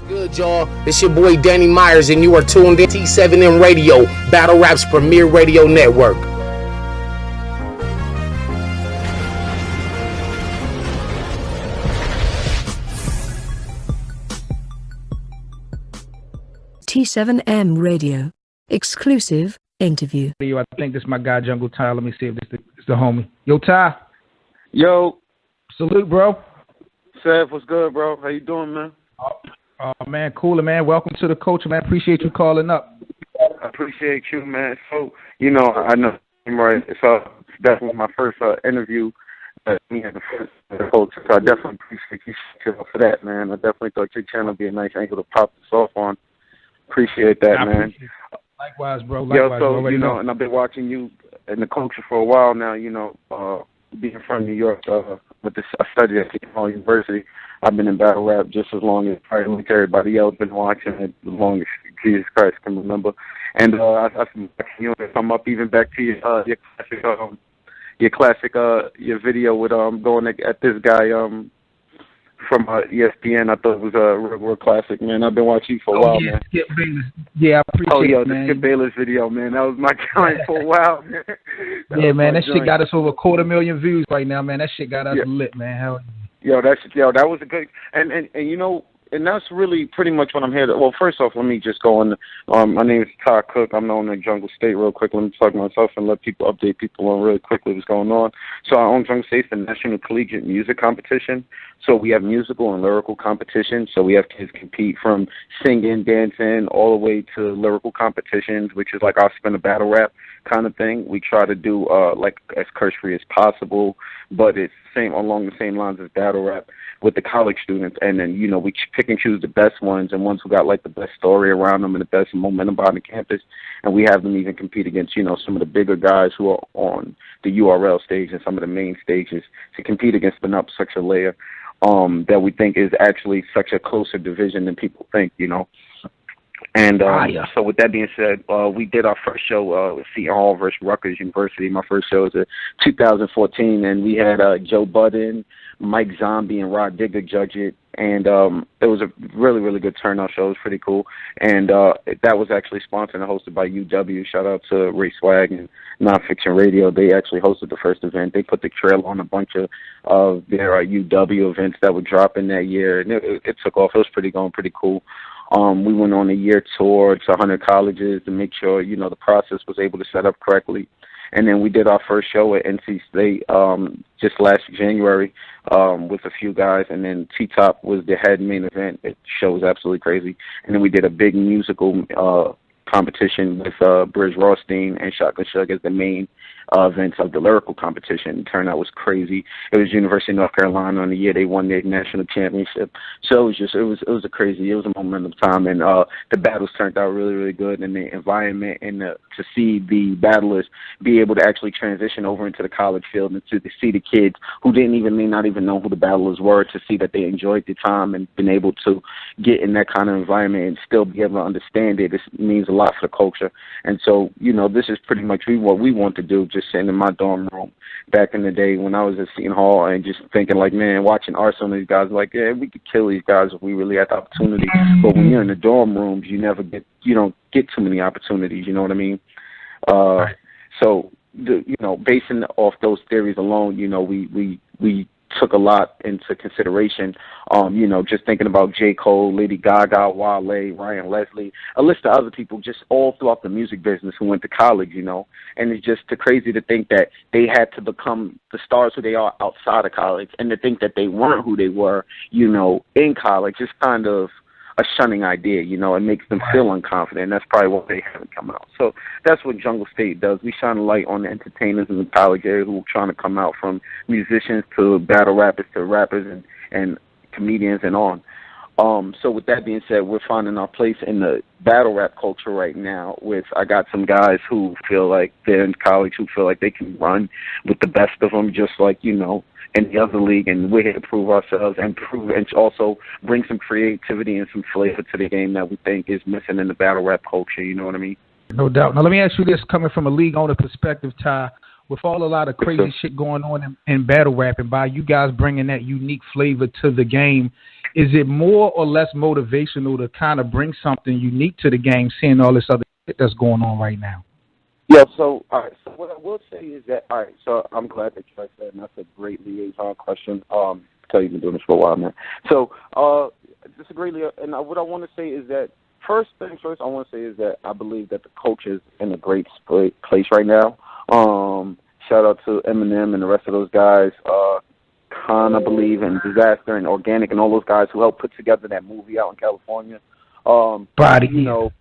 Good, y'all. It's your boy Danny Myers, and you are tuned in to T7M Radio, Battle Rap's premier radio network. T7M Radio. Exclusive interview. I think this is my guy, Jungle Ty. Let me see if this is the homie. Yo, Ty. Yo. Salute, bro. Seth, what's good, bro? How you doing, man? Oh, man, cooler, man. Welcome to the culture, man. Appreciate you calling up. I appreciate you, man. So, you know, I know, right? So definitely my first interview. Me and the culture. So I definitely appreciate you for that, man. I definitely thought your channel would be a nice angle to pop this off on. Appreciate that, man. Appreciate Likewise, bro. Likewise, so, bro. you know, and I've been watching you in the culture for a while now, you know, being from New York, with this, I studied at Seton Hall University. I've been in battle rap just as long as probably like everybody else been watching it, as long as Jesus Christ can remember. And I've been watching you, come up even back to your video with going at this guy from ESPN. I thought it was a real classic, man. I've been watching you for a while, man. Skip Bayless. Yeah, I appreciate it, man. The Skip Bayless video, man. That was my joint for a while, man. Yeah, man, that shit got us over 250,000 views right now, man. That shit got us lit, man. Hell yeah. That was a good, and you know, and that's really pretty much what I'm here to. Well, first off, let me just go on. My name is Ty Cook. I'm known in Jungle State. Real quick, let me plug myself and let people update people on really quickly what's going on. So I own Jungle State's the National Collegiate Music Competition. So we have musical and lyrical competitions. So we have kids compete from singing, dancing, all the way to lyrical competitions, which is like our spin a battle rap kind of thing. We try to do like as curse-free as possible, but it's along the same lines as battle rap with the college students. And then, you know, we pick and choose the best ones and ones who got like the best story around them and the best momentum behind the campus. And we have them even compete against, you know, some of the bigger guys who are on the URL stage and some of the main stages to compete against, but not such a layer that we think is actually such a closer division than people think, you know. And so with that being said, we did our first show with Seton Hall versus Rutgers University. My first show was in 2014, and we had Joe Budden, Mike Zombie, and Rod Digger judge it. And it was a really, really good turnout show. It was pretty cool. And that was actually sponsored and hosted by UW. Shout out to Ray Swag and Nonfiction Radio. They actually hosted the first event. They put the trail on a bunch of their UW events that were dropping that year. And it took off. It was pretty cool. We went on a year tour to 100 colleges to make sure, you know, the process was able to set up correctly. And then we did our first show at NC State just last January with a few guys. And then T-Top was the head main event. The show was absolutely crazy. And then we did a big musical competition with Bridge Rothstein and Shotgun Shug as the main events of the lyrical competition. The turnout was crazy. It was University of North Carolina on the year they won their national championship. So it was a momentum time, and the battles turned out really, really good, and the environment and to see the battlers be able to actually transition over into the college field and to see the kids who may not even know who the battlers were, to see that they enjoyed the time and been able to get in that kind of environment and still be able to understand it. This means a lot for the culture. And so, you know, this is pretty much what we want to do, just sitting in my dorm room back in the day when I was at Seton Hall and just thinking like, man, watching Arsenal and these guys, like, yeah, we could kill these guys if we really had the opportunity. But when you're in the dorm rooms, you don't get too many opportunities, you know what I mean? Right. So, you know, basing off those theories alone, you know, we took a lot into consideration, you know, just thinking about J. Cole, Lady Gaga, Wale, Ryan Leslie, a list of other people just all throughout the music business who went to college, you know. And it's just crazy to think that they had to become the stars who they are outside of college, and to think that they weren't who they were, you know, in college is kind of a shunning idea, you know. It makes them feel unconfident, and that's probably why they haven't come out. So that's what Jungle State does. We shine a light on the entertainers in the college area who are trying to come out, from musicians to battle rappers to rappers and comedians and on. So with that being said, we're finding our place in the battle rap culture right now. I got some guys who feel like they're in college, who feel like they can run with the best of them, just like, you know, in the other league, and we're here to prove ourselves and also bring some creativity and some flavor to the game that we think is missing in the battle rap culture. You know what I mean? No doubt. Now let me ask you this, coming from a league owner perspective, Ty. With a lot of crazy shit going on in battle rap, and by you guys bringing that unique flavor to the game, Is it more or less motivational to kind of bring something unique to the game, seeing all this other shit that's going on right now? Yeah, so, all right, so what I will say is that, all right, so I'm glad that you asked that, and that's a great liaison question. Tell you've been doing this for a while, man. So, it's a great and what I want to say is that, first things first, I want to say is that I believe that the coach is in a great place right now. Shout out to Eminem and the rest of those guys, Khan, I believe, and Disaster and Organic and all those guys who helped put together that movie out in California. You know,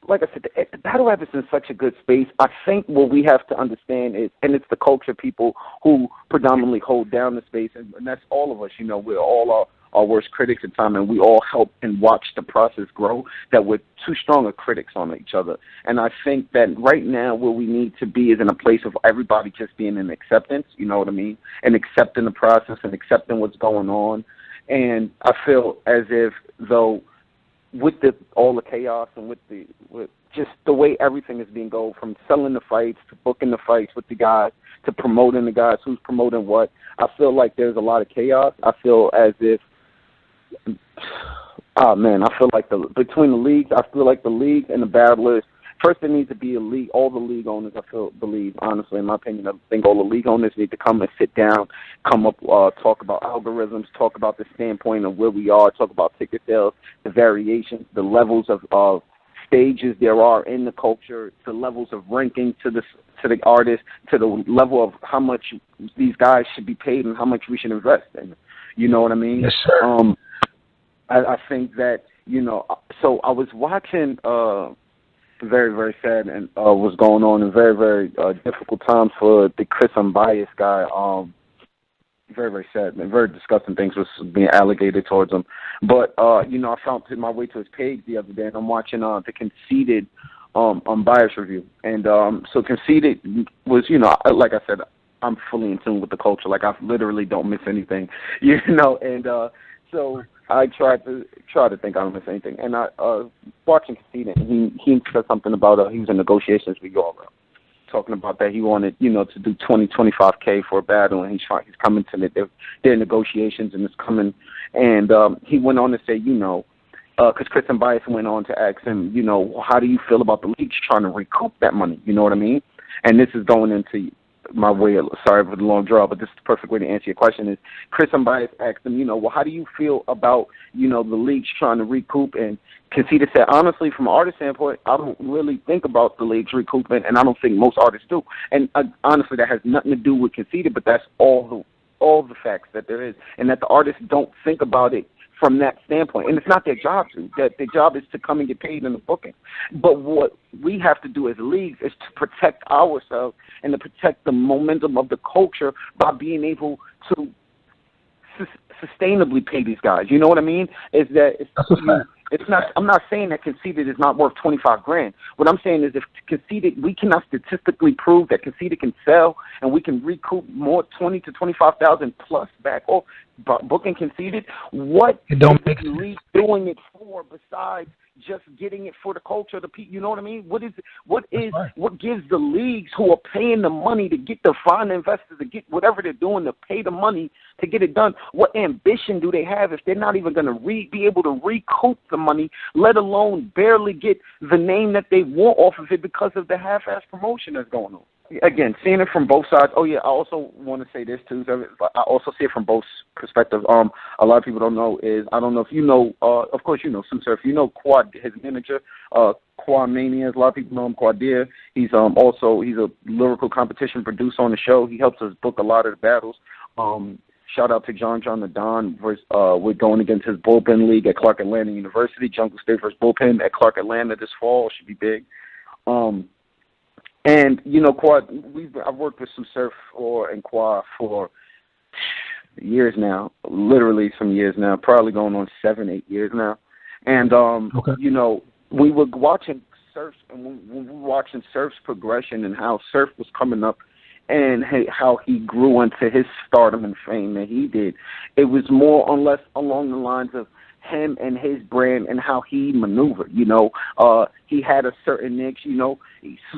like I said, the battle rap is in such a good space. I think what we have to understand is, and it's the culture people who predominantly hold down the space, and that's all of us. You know, we're all our worst critics at time, and we all help and watch the process grow, that we're too strong of critics on each other. And I think that right now where we need to be is in a place of everybody just being in acceptance, you know what I mean, and accepting the process and accepting what's going on. And I feel as if, though, with all the chaos and with just the way everything is being go, from selling the fights to booking the fights with the guys to promoting the guys, who's promoting what, I feel like there's a lot of chaos. I feel as if, I feel like between the leagues, I feel like the league and the battlers, first there needs to be a league, all the league owners, believe, honestly, in my opinion, I think all the league owners need to come and sit down, come up, talk about algorithms, talk about the standpoint of where we are, talk about ticket sales, the variations, the levels of stages there are in the culture, the levels of ranking to the artist, to the level of how much these guys should be paid and how much we should invest in. You know what I mean? Yes, sir. I think that, you know, so I was watching very, very sad and what's going on, and very, very difficult times for the Chris Unbiased guy. Very, very sad and very disgusting things was being allocated towards him. But, you know, I found my way to his page the other day, and I'm watching the Conceited Unbiased review. And so Conceited was, you know, like I said, I'm fully in tune with the culture. Like, I literally don't miss anything, you know. And so I try to think I don't miss anything. And I watching Conceited, he said something about he was in negotiations with y'all, talking about that he wanted, you know, to do 25K for a battle, and he's coming to their negotiations, and it's coming. And he went on to say, you know, because Chris Unbiased went on to ask him, you know, how do you feel about the leagues trying to recoup that money? You know what I mean? And this is going into my way, sorry for the long draw, but this is the perfect way to answer your question. Is Chris Unbiased asked him, you know, well, how do you feel about, you know, the leagues trying to recoup? And Conceited said, honestly, from an artist standpoint, I don't really think about the leagues recouping, and I don't think most artists do. And honestly, that has nothing to do with Conceited, but that's all the facts that there is, and that the artists don't think about it from that standpoint. And it's not their job to. That their job is to come and get paid in the booking. But what we have to do as leagues is to protect ourselves and to protect the momentum of the culture by being able to sustainably pay these guys. You know what I mean? It's not. I'm not saying that Conceited is not worth $25,000. What I'm saying is, if Conceited, we cannot statistically prove that Conceited can sell and we can recoup more $20,000 to $25,000 plus back off booking Conceited. What is the league doing it for besides just getting it for the culture? You know what I mean? What gives the leagues who are paying the money to get the foreign investors to get whatever they're doing to pay the money to get it done? What ambition do they have if they're not even going to be able to recoup the money, let alone barely get the name that they want off of it because of the half-ass promotion that's going on? Again, seeing it from both sides. Oh yeah, I also want to say this too. I also see it from both perspectives. A lot of people don't know is, I don't know if you know. Of course you know Sue Surf. You know Quad, his manager, Quad Mania. A lot of people know him, Quadir. He's a lyrical competition producer on the show. He helps us book a lot of the battles. Shout out to John the Don. We're going against his bullpen league at Clark Atlanta University. Jungle State versus bullpen at Clark Atlanta this fall. Should be big. And, you know, Quad, I've worked with Sue Surf and Quad for years now, literally some years now, probably going on 7-8 years now. And, you know, we were watching Surf, and we were watching Surf's progression and how Surf was coming up and how he grew into his stardom and fame that he did. It was more or less along the lines of him and his brand and how he maneuvered. He had a certain niche.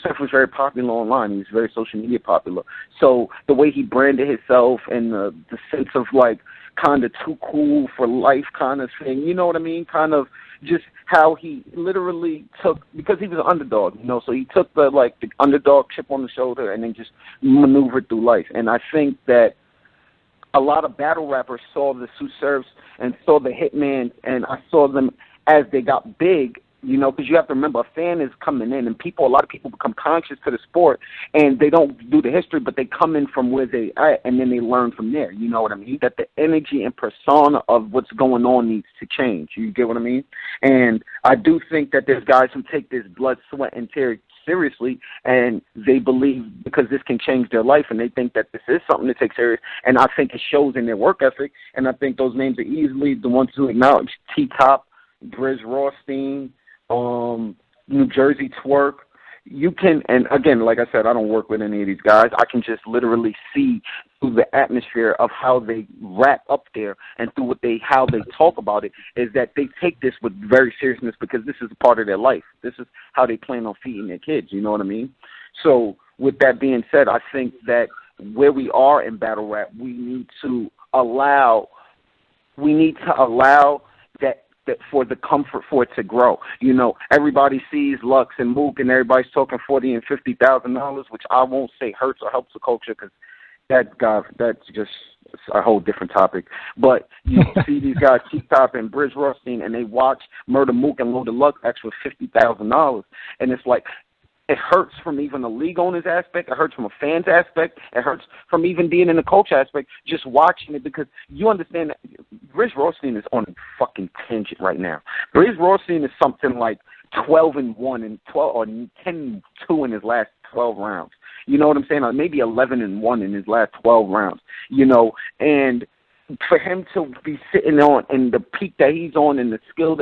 Suf was very popular online. He was very social media popular. So the way he branded himself and the sense of like kind of too cool for life kind of thing, you know what I mean? Kind of just how he literally took, because he was an underdog, so he took the underdog chip on the shoulder and then just maneuvered through life. And I think that a lot of battle rappers saw the Sue Surfs and saw the Hitman, and I saw them as they got big, because you have to remember, a fan is coming in, and a lot of people become conscious to the sport, and they don't do the history, but they come in from where they are, and then they learn from there. You know what I mean? That the energy and persona of what's going on needs to change. You get what I mean? And I do think that there's guys who take this blood, sweat, and tears seriously, and they believe because this can change their life, and they think that this is something to take serious, and I think it shows in their work ethic, and I think those names are easily the ones who acknowledge T-Top, Briz Rothstein, New Jersey Twerk. You can, and again, like I said, I don't work with any of these guys. I can just literally see through the atmosphere of how they rap up there and through how they talk about it, is that they take this with very seriousness because this is a part of their life. This is how they plan on feeding their kids. You know what I mean? So with that being said, I think that where we are in battle rap, we need to allow that for the comfort for it to grow. Everybody sees Lux and Mook, and everybody's talking $40,000 and $50,000, which I won't say hurts or helps the culture, because that's just a whole different topic. But you see these guys, T-Top and Briz Rothstein, and they watch Murder Mook and Loaded Lux X for $50,000, and it's like, it hurts from even a league owner's aspect. It hurts from a fan's aspect. It hurts from even being in the coach aspect, just watching it, because you understand that Briz Rothstein is on a fucking tangent right now. Briz Rothstein is something like 12-1 and 12 or 10-2 in his last 12 rounds. You know what I'm saying? Or maybe 11-1 in his last 12 rounds. And for him to be sitting on in the peak that he's on, and the skill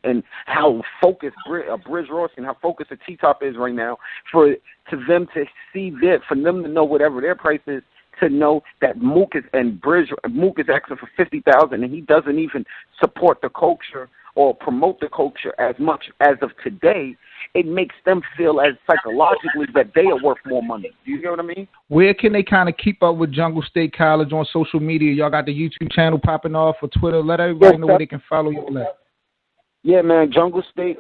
and how focused Briz Rothstein, how focused the T-Top is right now, for them to see that, for them to know whatever their price is, to know that Mook is asking for $50,000, and he doesn't even support the culture or promote the culture as much as of today, it makes them feel as psychologically that they are worth more money. Do you get what I mean? Where can they kind of keep up with Jungle State College on social media? Y'all got the YouTube channel popping off, or Twitter? Let everybody know where they can follow you. Yeah, man, Jungle State,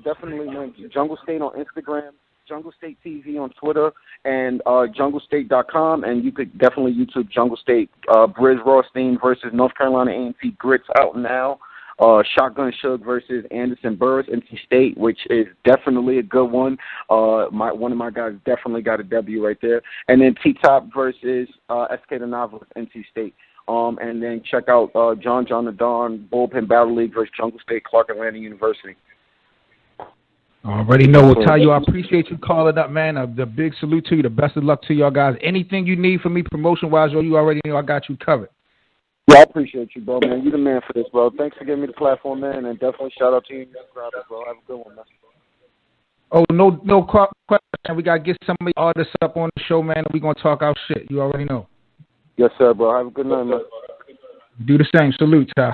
definitely, man. Jungle State on Instagram, Jungle State TV on Twitter, and junglestate.com, and you could definitely YouTube Jungle State. Briz Rothstein versus North Carolina A&T Grits out now. Shotgun Suge versus Anderson Burris, NC State, which is definitely a good one. One of my guys definitely got a W right there. And then T-Top versus SK the Novelist, NC State. And then check out John the Don Bullpen Battle League versus Jungle State Clark Atlanta University. Already know. We'll tell you, I appreciate you calling up, man. The big salute to you. The best of luck to y'all guys. Anything you need from me promotion-wise, you already know I got you covered. Yeah, I appreciate you, bro, man. You the man for this, bro. Thanks for giving me the platform, man, and definitely shout out to you and your subscribers, bro. Have a good one, man. Oh, no question. We got to get some of the artists up on the show, man, and we're going to talk our shit. You already know. Yes, sir, bro. Have a good night, man. Do the same. Salute, Ty.